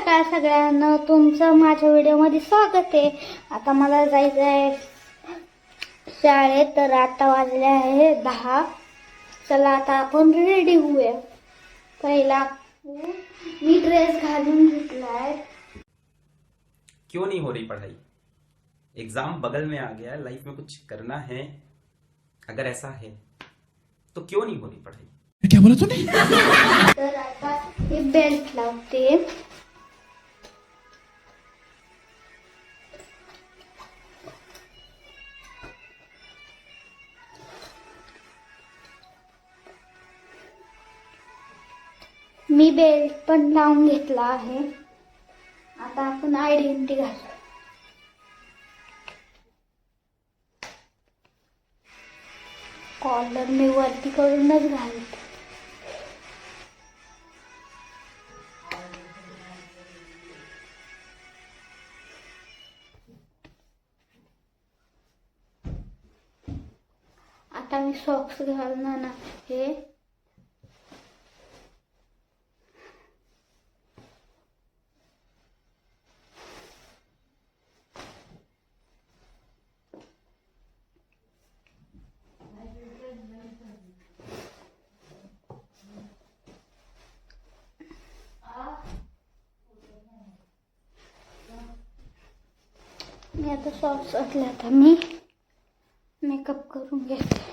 सकाळ सगळ्यांना, तुमचं माझ्या व्हिडिओमध्ये स्वागत आहे। आता मला जायचं आहे शाळेत, तर आता वाजले आहे 10। चला आता आपण रेडी होऊया। पहिला मी ड्रेस घालून घेतलाय। क्यों नहीं हो रही पढ़ाई? एग्जाम बगल में आ गया, लाइफ में कुछ करना है। अगर ऐसा है तो क्यों नहीं हो रही पढ़ाई? क्या बोला तूने? तर आता मी बेल्ट लावते। मी बेल्ट पण लावून घेतला आहे। आता आपण आयडेंटिटी घालू। कॉलर मी वरती करूनच घालते। आता मी सॉक्स घालणार आहे। मी आता सॉक्स घातले, आता मी मेकअप करून घेते।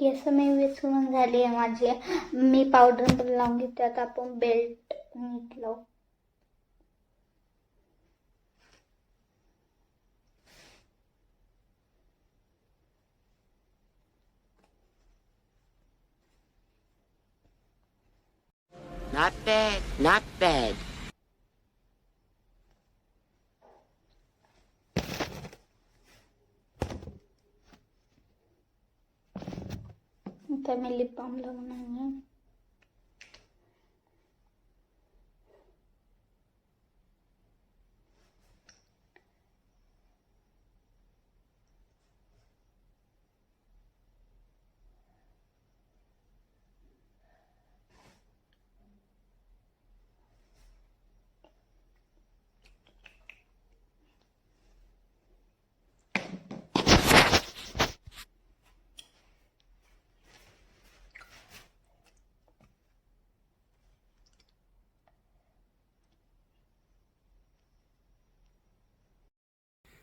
केस मी विसरून झाली आहे माझी। मी पावडर पण लावून घेते। आता आपण बेल्ट नीट लावू। Not bad, not bad. आता मी लिप बाम लावून आहे।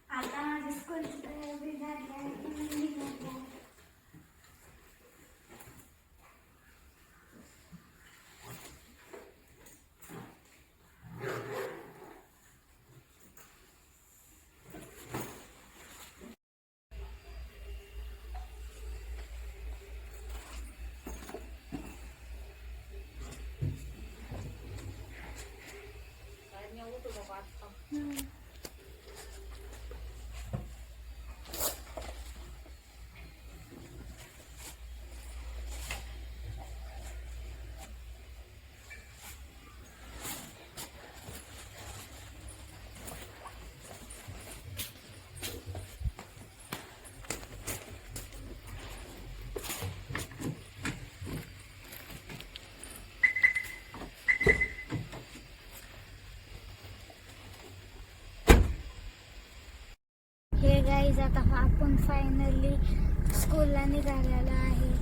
आता माझी स्कूलची तयारी झाली आहे। हे गाईज, आता आपण फायनली स्कूलला निघालेला आहे।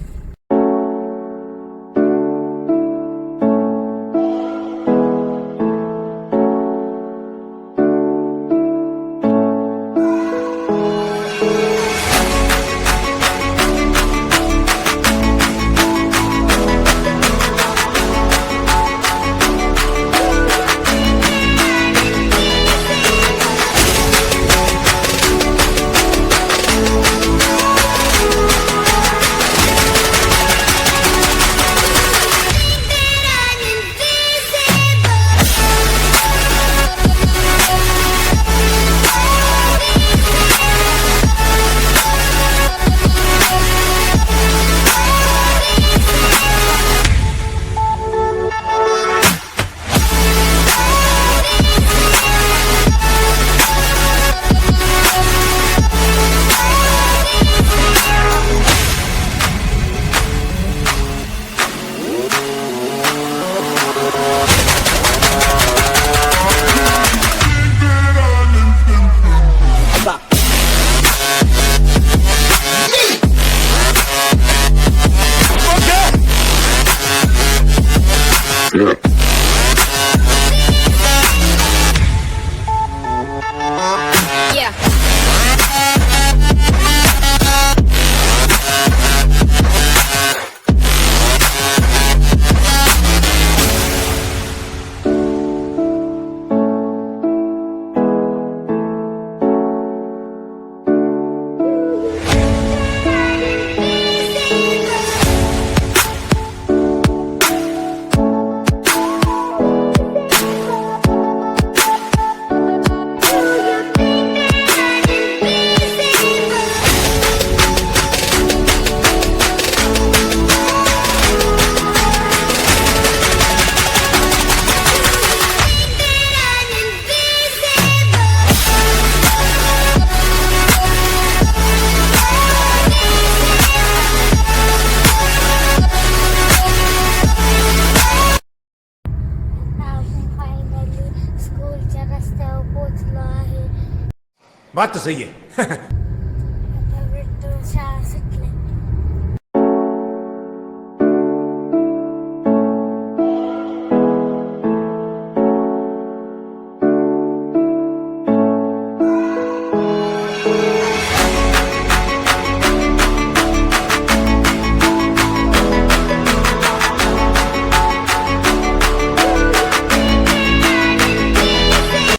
पोचलो आहे. बात तो सही है. आता भेटतो शाळा